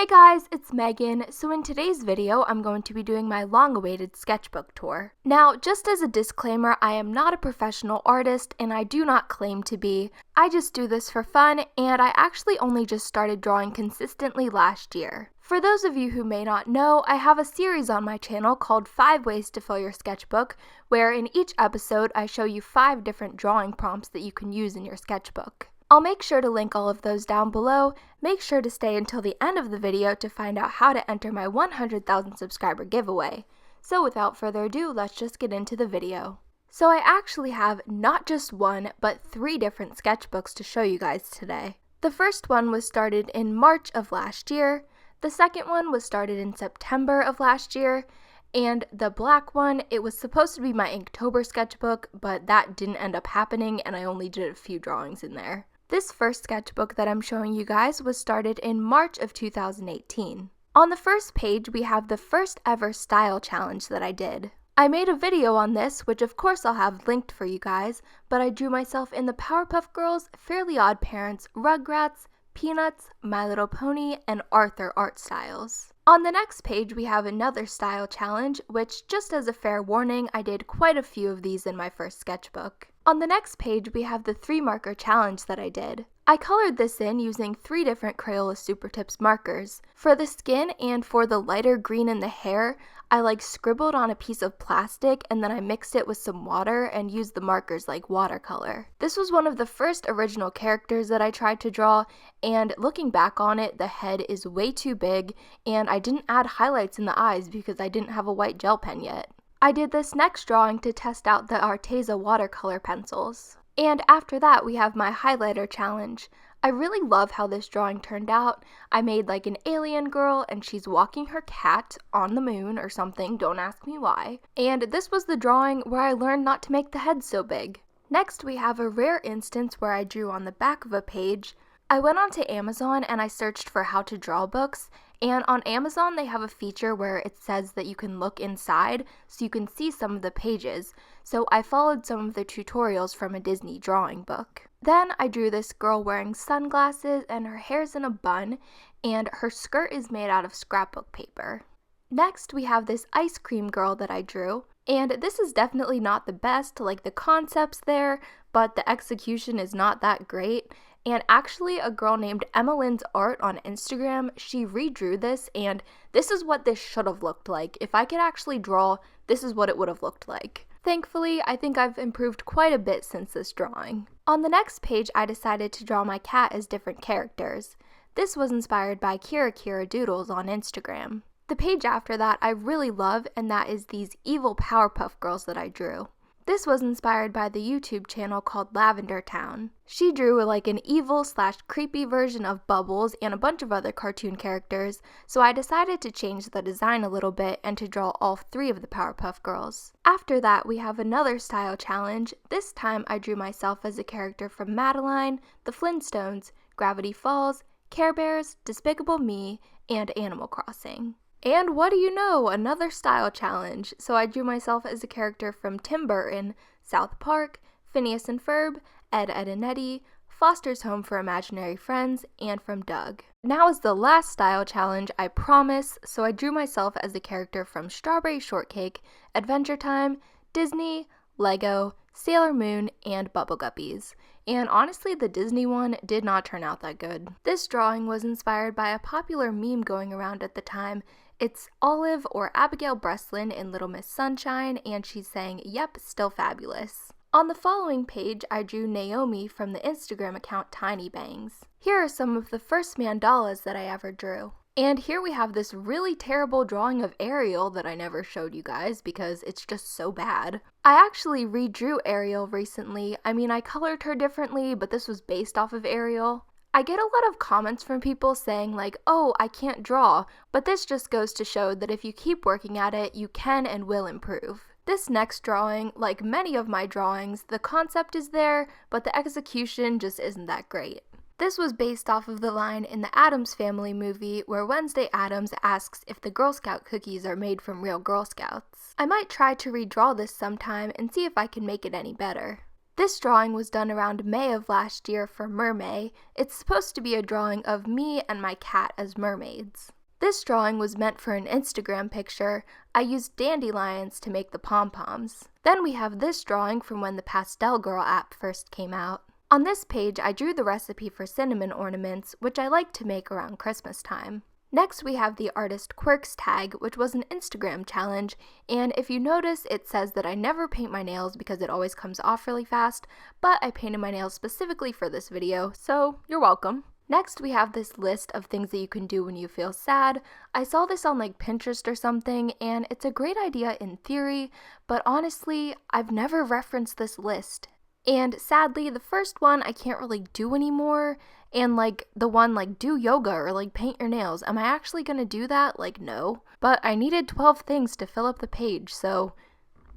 Hey guys, it's Megan. So in today's video, I'm going to be doing my long-awaited sketchbook tour. Now, just as a disclaimer, I am not a professional artist and I do not claim to be. I just do this for fun and I actually only just started drawing consistently last year. For those of you who may not know, I have a series on my channel called 5 Ways to Fill Your Sketchbook, where in each episode I show you 5 different drawing prompts that you can use in your sketchbook. I'll make sure to link all of those down below. Make sure to stay until the end of the video to find out how to enter my 100,000 subscriber giveaway. So without further ado, let's just get into the video. So I actually have not just one, but 3 different sketchbooks to show you guys today. The first one was started in March of last year, the second one was started in September of last year, and the black one, it was supposed to be my Inktober sketchbook, but that didn't end up happening and I only did a few drawings in there. This first sketchbook that I'm showing you guys was started in March of 2018. On the first page, we have the first ever style challenge that I did. I made a video on this, which of course I'll have linked for you guys, but I drew myself in the Powerpuff Girls, Fairly Odd Parents, Rugrats, Peanuts, My Little Pony, and Arthur art styles. On the next page, we have another style challenge, which, just as a fair warning, I did quite a few of these in my first sketchbook. On the next page, we have the 3 marker challenge that I did. I colored this in using 3 different Crayola Super Tips markers. For the skin and for the lighter green in the hair, I scribbled on a piece of plastic and then I mixed it with some water and used the markers like watercolor. This was one of the first original characters that I tried to draw, and looking back on it, the head is way too big and I didn't add highlights in the eyes because I didn't have a white gel pen yet. I did this next drawing to test out the Arteza watercolor pencils. And after that, we have my highlighter challenge. I really love how this drawing turned out. I made an alien girl and she's walking her cat on the moon or something, don't ask me why. And this was the drawing where I learned not to make the head so big. Next, we have a rare instance where I drew on the back of a page. I went onto Amazon and I searched for how to draw books, and on Amazon they have a feature where it says that you can look inside so you can see some of the pages, so I followed some of the tutorials from a Disney drawing book. Then I drew this girl wearing sunglasses and her hair's in a bun, and her skirt is made out of scrapbook paper. Next we have this ice cream girl that I drew, and this is definitely not the best, the concept's there, but the execution is not that great. And actually, a girl named Emmeline's Art on Instagram, she redrew this, and this is what this should have looked like. If I could actually draw, this is what it would have looked like. Thankfully, I think I've improved quite a bit since this drawing. On the next page, I decided to draw my cat as different characters. This was inspired by Kira Kira Doodles on Instagram. The page after that I really love, and that is these evil Powerpuff Girls that I drew. This was inspired by the YouTube channel called Lavender Town. She drew an evil/creepy version of Bubbles and a bunch of other cartoon characters, so I decided to change the design a little bit and to draw all 3 of the Powerpuff Girls. After that, we have another style challenge. This time I drew myself as a character from Madeline, The Flintstones, Gravity Falls, Care Bears, Despicable Me, and Animal Crossing. And what do you know, another style challenge. So I drew myself as a character from Tim Burton, South Park, Phineas and Ferb, Ed, Ed and Eddie, Foster's Home for Imaginary Friends, and from Doug. Now is the last style challenge, I promise. So I drew myself as a character from Strawberry Shortcake, Adventure Time, Disney, Lego, Sailor Moon, and Bubble Guppies. And honestly, the Disney one did not turn out that good. This drawing was inspired by a popular meme going around at the time. It's Olive or Abigail Breslin in Little Miss Sunshine, and she's saying, "Yep, still fabulous." On the following page, I drew Naomi from the Instagram account Tiny Bangs. Here are some of the first mandalas that I ever drew. And here we have this really terrible drawing of Ariel that I never showed you guys because it's just so bad. I actually redrew Ariel recently. I colored her differently, but this was based off of Ariel. I get a lot of comments from people saying oh, I can't draw, but this just goes to show that if you keep working at it, you can and will improve. This next drawing, like many of my drawings, the concept is there, but the execution just isn't that great. This was based off of the line in the Addams Family movie where Wednesday Addams asks if the Girl Scout cookies are made from real Girl Scouts. I might try to redraw this sometime and see if I can make it any better. This drawing was done around May of last year for Mermay. It's supposed to be a drawing of me and my cat as mermaids. This drawing was meant for an Instagram picture. I used dandelions to make the pom-poms. Then we have this drawing from when the Pastel Girl app first came out. On this page, I drew the recipe for cinnamon ornaments, which I like to make around Christmas time. Next, we have the Artist Quirks tag, which was an Instagram challenge, and if you notice, it says that I never paint my nails because it always comes off really fast, but I painted my nails specifically for this video, so you're welcome. Next, we have this list of things that you can do when you feel sad. I saw this on like Pinterest or something, and it's a great idea in theory, but honestly, I've never referenced this list. And sadly, the first one I can't really do anymore, and like the one like do yoga or like paint your nails. Am I actually gonna do that? Like, no. But I needed 12 things to fill up the page, so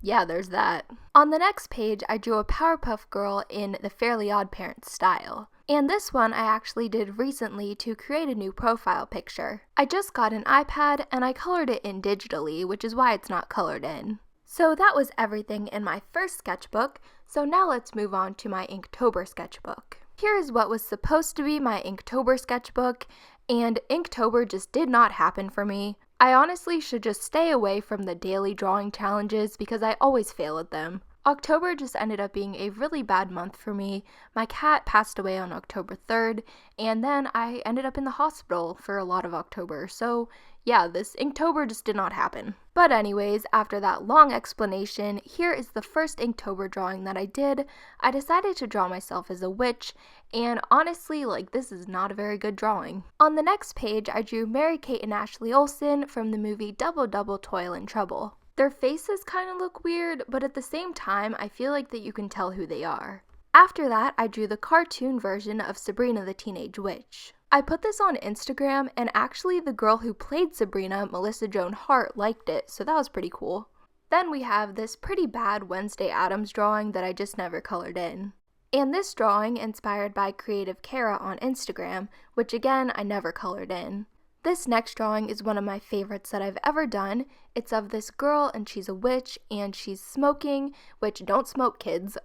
yeah, there's that. On the next page, I drew a Powerpuff Girl in the Fairly OddParents style. And this one I actually did recently to create a new profile picture. I just got an iPad and I colored it in digitally, which is why it's not colored in. So that was everything in my first sketchbook, so now let's move on to my Inktober sketchbook. Here is what was supposed to be my Inktober sketchbook, and Inktober just did not happen for me. I honestly should just stay away from the daily drawing challenges because I always fail at them. October just ended up being a really bad month for me. My cat passed away on October 3rd, and then I ended up in the hospital for a lot of October, so yeah, this Inktober just did not happen. But anyways, after that long explanation, here is the first Inktober drawing that I did. I decided to draw myself as a witch, and honestly, like, this is not a very good drawing. On the next page, I drew Mary-Kate and Ashley Olsen from the movie Double Double Toil and Trouble. Their faces kind of look weird, but at the same time, I feel like that you can tell who they are. After that, I drew the cartoon version of Sabrina the Teenage Witch. I put this on Instagram, and actually the girl who played Sabrina, Melissa Joan Hart, liked it, so that was pretty cool. Then we have this pretty bad Wednesday Addams drawing that I just never colored in. And this drawing, inspired by Creative Kara on Instagram, which again, I never colored in. This next drawing is one of my favorites that I've ever done. It's of this girl and she's a witch and she's smoking, which don't smoke kids,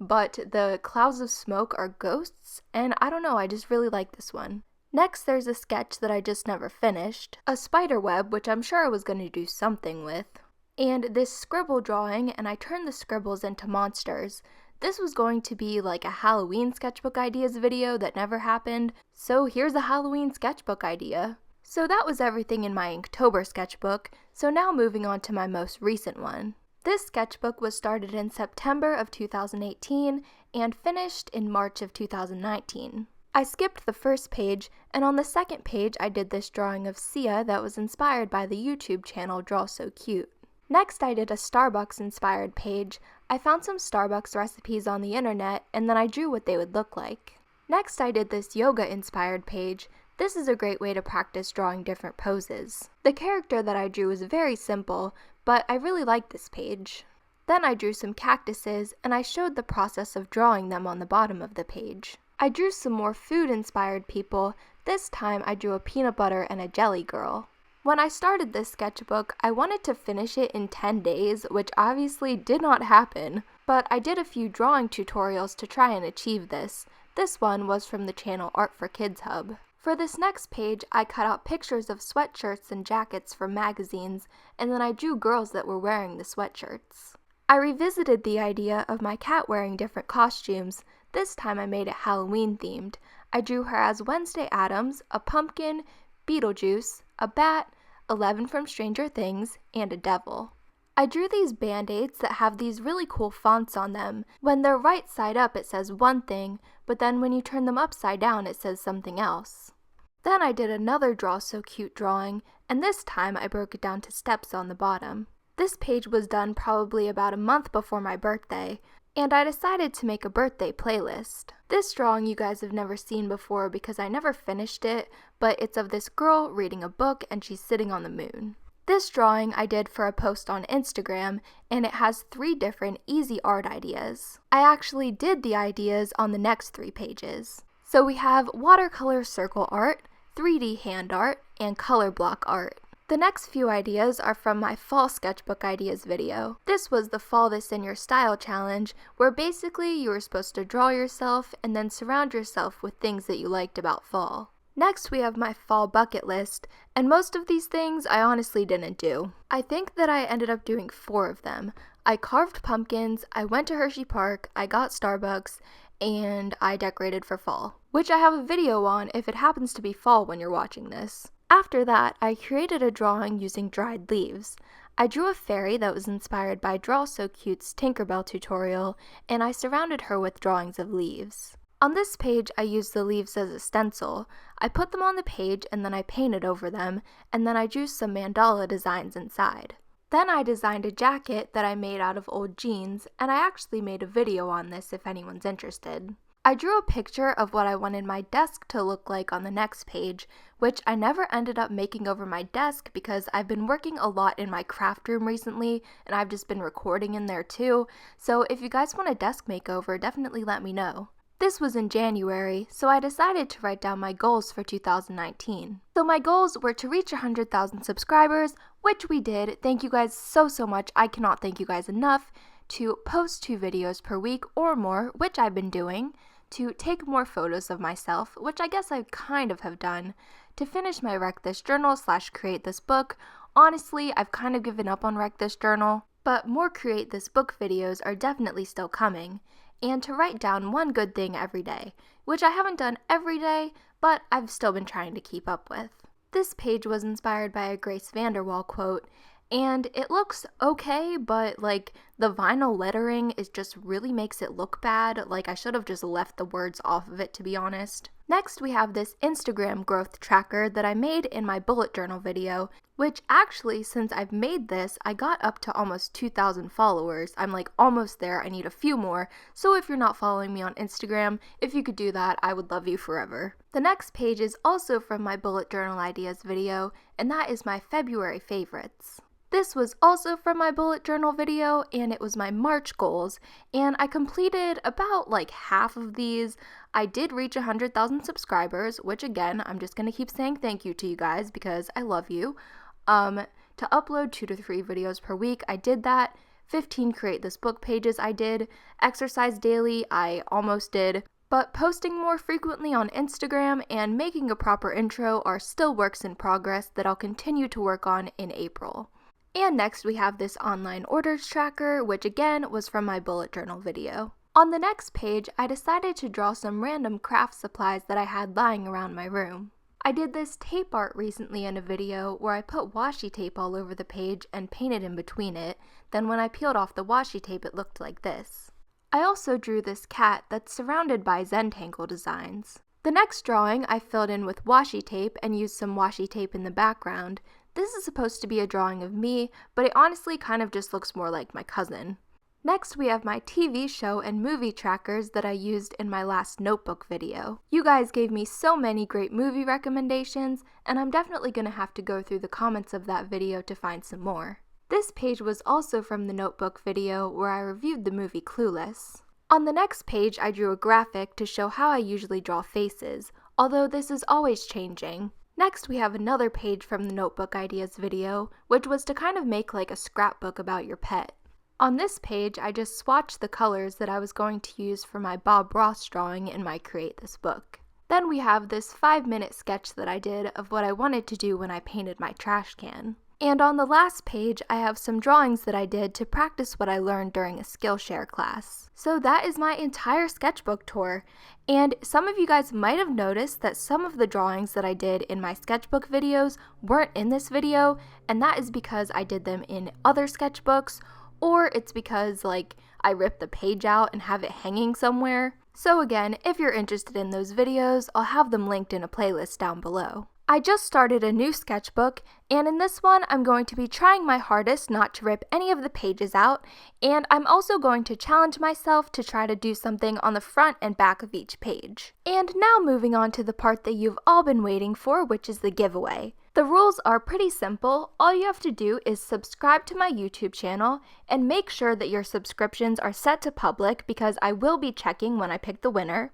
but the clouds of smoke are ghosts, and I don't know, I just really like this one. Next, there's a sketch that I just never finished, a spider web, which I'm sure I was going to do something with, and this scribble drawing, and I turned the scribbles into monsters. This was going to be like a Halloween sketchbook ideas video that never happened, so here's a Halloween sketchbook idea. So that was everything in my Inktober sketchbook, so now moving on to my most recent one. This sketchbook was started in September of 2018 and finished in March of 2019. I skipped the first page, and on the second page I did this drawing of Sia that was inspired by the YouTube channel Draw So Cute. Next, I did a Starbucks inspired page. I found some Starbucks recipes on the internet, and then I drew what they would look like. Next, I did this yoga inspired page. This is a great way to practice drawing different poses. The character that I drew was very simple, but I really liked this page. Then I drew some cactuses, and I showed the process of drawing them on the bottom of the page. I drew some more food inspired people. This time I drew a peanut butter and a jelly girl. When I started this sketchbook, I wanted to finish it in 10 days, which obviously did not happen, but I did a few drawing tutorials to try and achieve this. This one was from the channel Art for Kids Hub. For this next page, I cut out pictures of sweatshirts and jackets from magazines, and then I drew girls that were wearing the sweatshirts. I revisited the idea of my cat wearing different costumes. This time I made it Halloween themed. I drew her as Wednesday Addams, a pumpkin, Beetlejuice, a bat, 11 from Stranger Things, and a devil. I drew these band-aids that have these really cool fonts on them. When they're right side up it says one thing, but then when you turn them upside down it says something else. Then I did another Draw So Cute drawing, and this time I broke it down to steps on the bottom. This page was done probably about a month before my birthday, and I decided to make a birthday playlist. This drawing you guys have never seen before because I never finished it, but it's of this girl reading a book and she's sitting on the moon. This drawing I did for a post on Instagram, and it has 3 different easy art ideas. I actually did the ideas on the next 3 pages. So we have watercolor circle art, 3D hand art, and color block art. The next few ideas are from my fall sketchbook ideas video. This was the Fall This in Your Style challenge, where basically you were supposed to draw yourself and then surround yourself with things that you liked about fall. Next we have my fall bucket list, and most of these things I honestly didn't do. I think that I ended up doing 4 of them. I carved pumpkins, I went to Hershey Park, I got Starbucks, and I decorated for fall, which I have a video on if it happens to be fall when you're watching this. After that, I created a drawing using dried leaves. I drew a fairy that was inspired by Draw So Cute's Tinkerbell tutorial, and I surrounded her with drawings of leaves. On this page, I used the leaves as a stencil. I put them on the page and then I painted over them, and then I drew some mandala designs inside. Then I designed a jacket that I made out of old jeans, and I actually made a video on this if anyone's interested. I drew a picture of what I wanted my desk to look like on the next page, which I never ended up making over my desk because I've been working a lot in my craft room recently, and I've just been recording in there too, so if you guys want a desk makeover, definitely let me know. This was in January, so I decided to write down my goals for 2019. So my goals were to reach 100,000 subscribers, which we did. Thank you guys so much. I cannot thank you guys enough. To post 2 videos per week or more, which I've been doing. To take more photos of myself, which I guess I kind of have done. To finish my Wreck This Journal / create this book. Honestly, I've kind of given up on Wreck This Journal, but more Create This Book videos are definitely still coming. And to write down 1 good thing every day, which I haven't done every day, but I've still been trying to keep up with. This page was inspired by a Grace Vanderwall quote, and it looks okay, but like the vinyl lettering just really makes it look bad. Like I should have just left the words off of it, to be honest. Next we have this Instagram growth tracker that I made in my bullet journal video, which actually, since I've made this, I got up to almost 2,000 followers. I'm like almost there, I need a few more, so if you're not following me on Instagram, if you could do that, I would love you forever. The next page is also from my bullet journal ideas video, and that is my February favorites. This was also from my bullet journal video, and it was my March goals, and I completed about like half of these. I did reach 100,000 subscribers, which again, I'm just going to keep saying thank you to you guys because I love you. To upload 2 to 3 videos per week, I did that. 15 Create This Book pages I did. Exercise daily, I almost did. But posting more frequently on Instagram and making a proper intro are still works in progress that I'll continue to work on in April. And next we have this online orders tracker, which again was from my bullet journal video. On the next page, I decided to draw some random craft supplies that I had lying around my room. I did this tape art recently in a video where I put washi tape all over the page and painted in between it. Then when I peeled off the washi tape, it looked like this. I also drew this cat that's surrounded by Zentangle designs. The next drawing I filled in with washi tape and used some washi tape in the background. This is supposed to be a drawing of me, but it honestly kind of just looks more like my cousin. Next we have my TV show and movie trackers that I used in my last notebook video. You guys gave me so many great movie recommendations, and I'm definitely going to have to go through the comments of that video to find some more. This page was also from the notebook video where I reviewed the movie Clueless. On the next page I drew a graphic to show how I usually draw faces, although this is always changing. Next we have another page from the Notebook Ideas video, which was to kind of make like a scrapbook about your pet. On this page, I just swatched the colors that I was going to use for my Bob Ross drawing in my Create This Book. Then we have this 5-minute sketch that I did of what I wanted to do when I painted my trash can. And on the last page, I have some drawings that I did to practice what I learned during a Skillshare class. So that is my entire sketchbook tour. And some of you guys might have noticed that some of the drawings that I did in my sketchbook videos weren't in this video, and that is because I did them in other sketchbooks, or it's because like I ripped the page out and have it hanging somewhere. So again, if you're interested in those videos, I'll have them linked in a playlist down below. I just started a new sketchbook, and in this one I'm going to be trying my hardest not to rip any of the pages out, and I'm also going to challenge myself to try to do something on the front and back of each page. And now moving on to the part that you've all been waiting for, which is the giveaway. The rules are pretty simple. All you have to do is subscribe to my YouTube channel and make sure that your subscriptions are set to public because I will be checking when I pick the winner.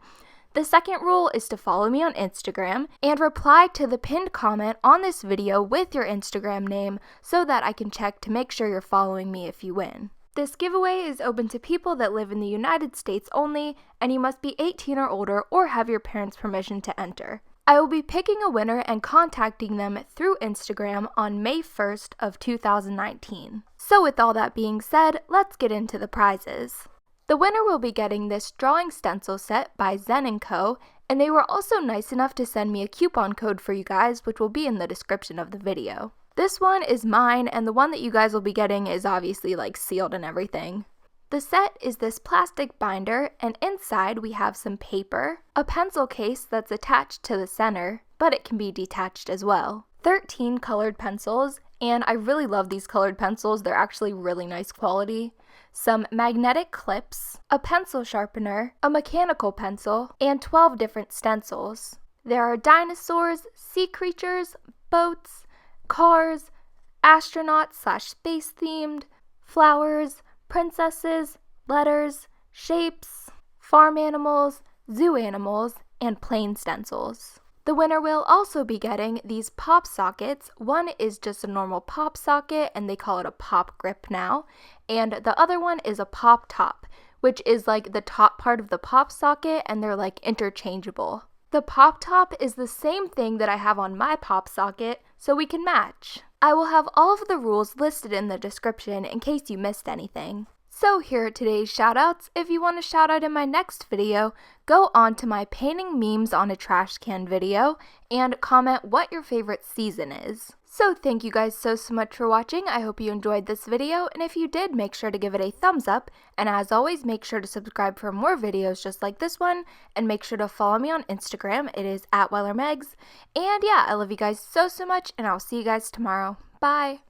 The second rule is to follow me on Instagram and reply to the pinned comment on this video with your Instagram name so that I can check to make sure you're following me if you win. This giveaway is open to people that live in the United States only, and you must be 18 or older or have your parents' permission to enter. I will be picking a winner and contacting them through Instagram on May 1st of 2019. So with all that being said, let's get into the prizes. The winner will be getting this drawing stencil set by Zen & Co, and they were also nice enough to send me a coupon code for you guys, which will be in the description of the video. This one is mine, and the one that you guys will be getting is obviously like sealed and everything. The set is this plastic binder, and inside we have some paper, a pencil case that's attached to the center, but it can be detached as well, 13 colored pencils, and I really love these colored pencils, they're actually really nice quality, some magnetic clips, a pencil sharpener, a mechanical pencil, and 12 different stencils. There are dinosaurs, sea creatures, boats, cars, astronauts/space themed, flowers, princesses, letters, shapes, farm animals, zoo animals, and plain stencils. The winner will also be getting these pop sockets. One is just a normal pop socket and they call it a pop grip now, and the other one is a pop top, which is like the top part of the pop socket and they're like interchangeable. The pop top is the same thing that I have on my pop socket, so we can match. I will have all of the rules listed in the description in case you missed anything. So here are today's shoutouts. If you want a shout out in my next video, go on to my painting memes on a trash can video and comment what your favorite season is. So thank you guys so much for watching. I hope you enjoyed this video, and if you did, make sure to give it a thumbs up, and as always, make sure to subscribe for more videos just like this one, and make sure to follow me on Instagram. It is @WeilerMegs, and yeah, I love you guys so much, and I'll see you guys tomorrow. Bye!